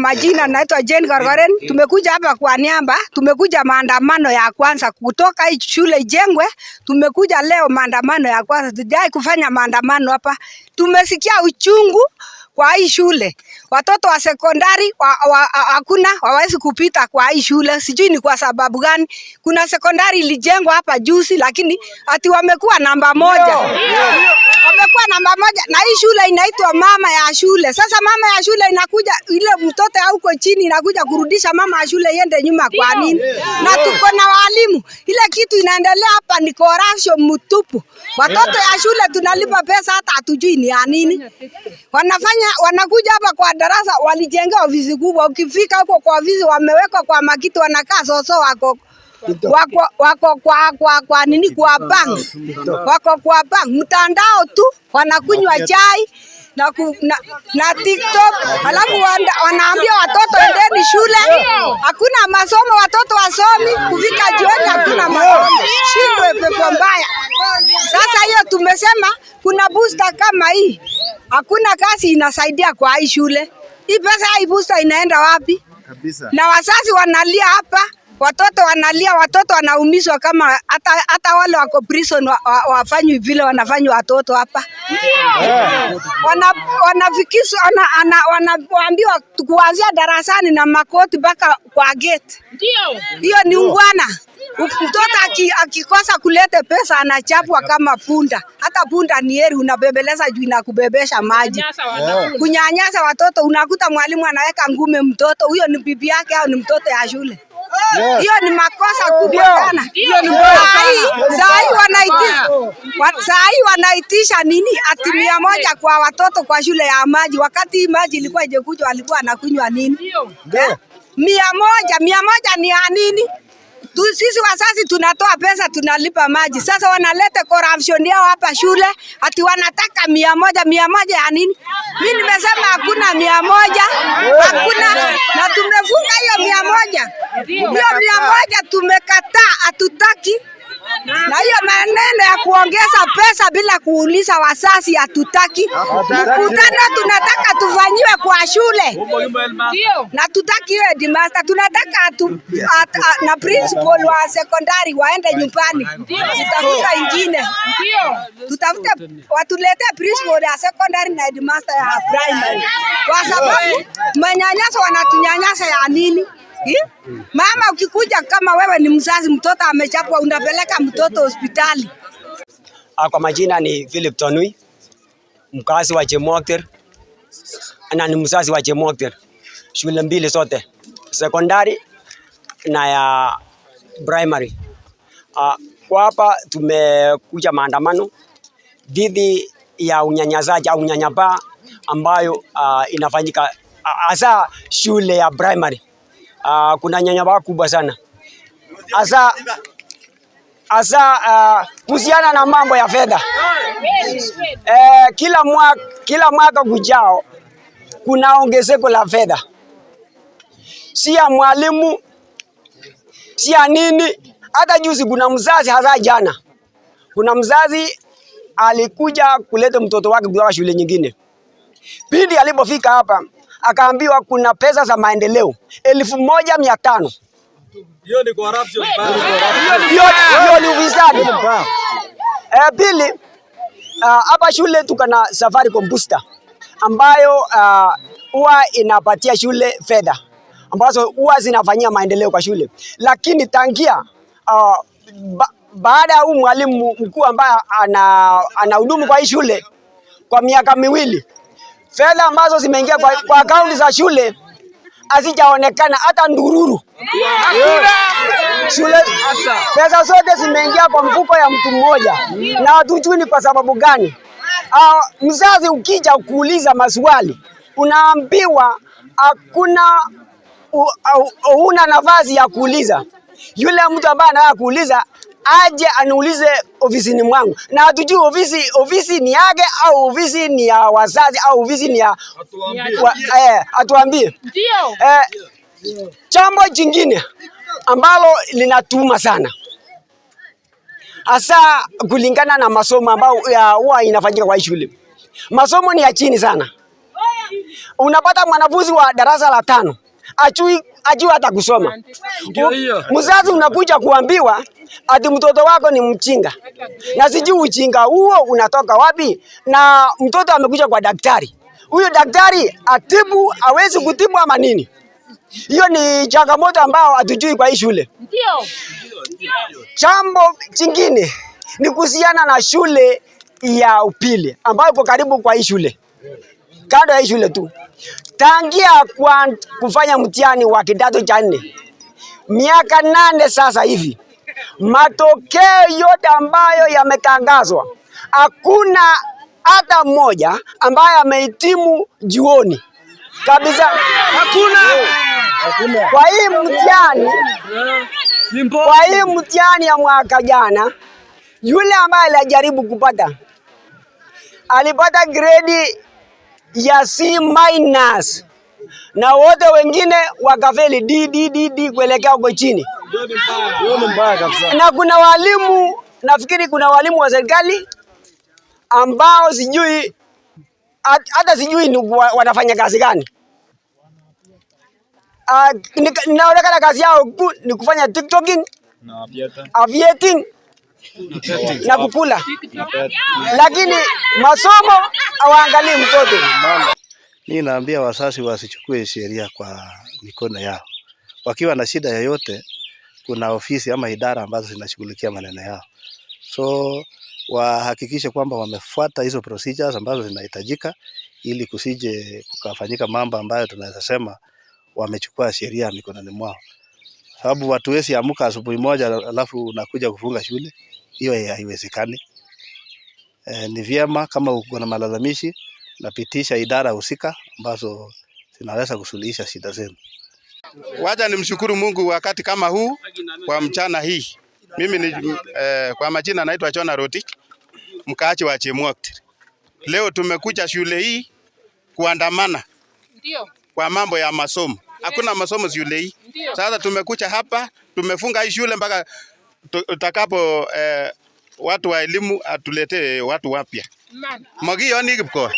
majina naitwa Jane Gorgoren. Tumekuja hapa kwa niaba, tumekuja maandamano ya kwanza kutoka hii shule ijengwe. Tumekuja leo maandamano ya kwanza. Tujai kufanya maandamano hapa. Tumesikia uchungu kwa hii shule. Watoto wa sekondari hakuna hawawezi kupita kwa hii shule. Sijui ni kwa sababu gani. Kuna sekondari ilijengwa hapa juzi lakini ati wamekuwa namba moja. Wamekuwa namba moja na hii shule inaitwa mama ya shule. Sasa mama ya shule inakuja ile mtoto huko chini inakuja kurudisha mama ya shule iende nyuma kwa nini? Na tuko na walimu. Ile kitu inaendelea hapa ni corruption mtupu. Watoto ya shule tunalipa pesa hata hatujui ni ya nini. Wanakuja hapa kwa darasa walijenga ofisi kubwa. Ukifika huko kwa ofisi wameweka kwa makiti wanakaa soso wako kwa nini kwa bank. Wako kwa bank mtandao tu wanakunywa chai na TikTok. Alafu wanaambia watoto endeni shule. Hakuna masomo, watoto wasomi, kufika jioni hakuna masomo. Shindwe pepo mbaya. Sasa hiyo tumesema kuna booster kama hii. Hakuna kazi inasaidia kwa hii shule. Hii pesa hii booster inaenda wapi? Kabisa. Na wazazi wanalia hapa. Watoto wanalia, watoto wanaumizwa kama hata wale wako prison wafanywe vile wanafanywa watoto hapa. Wanafikishwa wanaambiwa kuanzia darasani na makoti mpaka kwa gate. Hiyo ni ungwana. Mtoto akikosa kulete pesa anachapwa kama punda. Hata punda ni heri unabebeleza juu inakubebesha maji. Kunyanyasa watoto, unakuta mwalimu anaweka ngume mtoto, huyo ni bibi yake au ni mtoto ya shule. Hiyo ni makosa kubwa sana. Saa hii wanaitisha nini? Ati 100 kwa watoto kwa shule ya maji. Wakati maji ilikuwa ijekuja walikuwa wanakunywa nini? 100 ni ya nini? Sisi wazazi tunatoa pesa tunalipa maji. Sasa wanaleta corruption yao hapa shule. Ati wanataka 100 ya nini? Mimi nimesema hakuna 100. Hakuna. Na tumefunga hiyo 100. Hiyo 100 tumekataa, hatutaki. Na hiyo maneno ya kuongeza pesa bila kuuliza wazazi hatutaki. Mkutano tunataka tufanyiwe kwa shule. Na tutaki hiyo headmaster, tunataka na principal wa secondary waende nyumbani. Tutafuta ingine. Tutafute watulete principal ya secondary na headmaster ya primary. Kwa sababu manyanyasa wanatunyanyasa ya nini? Mama ukikuja kama wewe ni mzazi mtoto amechapwa unapeleka mtoto hospitali. Kwa majina ni Philip Tonui, mkazi wa Chemokter. Na ni mzazi wa Chemokter. Shule mbili zote, sekondari na ya primary. Kwa hapa tumekuja maandamano dhidi ya unyanyasaji au unyanyapaa ambayo inafanyika hasa shule ya primary. Kuna nyanyapaa kubwa sana. Hasa kuhusiana na mambo ya fedha. Kila mwaka kujao kuna ongezeko la fedha. Si ya mwalimu, si ya nini. Hata juzi kuna mzazi hasa jana. Kuna mzazi alikuja kuleta mtoto wake kutoka shule nyingine. Pindi alipofika hapa akaambiwa kuna pesa za maendeleo 1,500. Hiyo ni corruption. Hiyo ni ufisadi. Pili, hapa shule tuko na Safaricom booster ambayo huwa inapatia shule fedha ambazo huwa zinafanyia maendeleo kwa shule. Lakini tangia baada ya huyu mwalimu mkuu ambaye anahudumu kwa hii shule kwa miaka 2, fedha ambazo zimeingia kwa akaunti za shule hazijaonekana hata ndururu. Shule pesa zote zimeingia kwa mfuko ya mtu mmoja na hatujui ni kwa sababu gani. Mzazi ukija kuuliza maswali unaambiwa hakuna huna nafasi ya kuuliza. Yule mtu ambaye anataka kuuliza aje aniulize ofisini mwangu. Na hatujui ofisi ni yake au ofisi ni ya wazazi au ofisi ni ya atuambie. Jambo jingine ambalo linatuma sana hasa kulingana na masomo ambayo huwa inafanyika kwa shule. Masomo ni ya chini sana. Unapata mwanafunzi wa darasa la 5 ajui hata kusoma. Mzazi unakuja kuambiwa ati mtoto wako ni mjinga. Na sijui ujinga huo unatoka wapi, na mtoto amekuja kwa daktari. Huyo daktari atibu, hawezi kutibu ama nini? Hiyo ni changamoto ambao hatujui kwa hii shule. Jambo jingine ni kuhusiana na shule ya upili ambayo iko karibu kwa hii shule. Kando ya hii shule tu. Tangia kwa kufanya mtihani wa kidato cha 4. Miaka 8 sasa hivi. Matokeo yote ambayo yametangazwa, hakuna hata mmoja ambaye amehitimu jioni. Kabisa hakuna. Kwa hii mtihani ya mwaka jana, yule ambaye alijaribu kupata alipata grade ya C- na wote wengine wakafeli D kuelekea huko chini. Na kuna walimu, nafikiri kuna walimu wa serikali ambao sijui hata sijui wanafanya kazi gani. Inaonekana kazi yao ni kufanya TikToking, aviating na kukula. Lakini masomo hawaangalii mtoto. Mimi naambia wazazi wasichukue sheria kwa mikono yao. Wakiwa na shida yoyote, kuna ofisi ama idara ambazo zinashughulikia maneno yao. So wahakikishe kwamba wamefuata hizo procedures ambazo zinahitajika, ili kusije kukafanyika mambo ambayo tunaweza sema wamechukua sheria mikononi mwao. Sababu watu wesi amka asubuhi moja alafu unakuja kufunga shule, hiyo haiwezekani. Ni vyema kama uko na malalamishi, napitisha idara husika ambazo zinaweza kusuluhisha shida zenu. Wacha nimshukuru Mungu wakati kama huu kwa mchana hii. Mimi ni kwa majina naitwa Chona Rotich, mkaaji wa Chemwoktir. Leo tumekuja shule hii kuandamana. Ndio. Kwa mambo ya masomo. Hakuna masomo shule hii. Sasa tumekuja hapa, tumefunga hii shule mpaka utakapo watu wa elimu atuletee watu wapya. Magio ni kipko.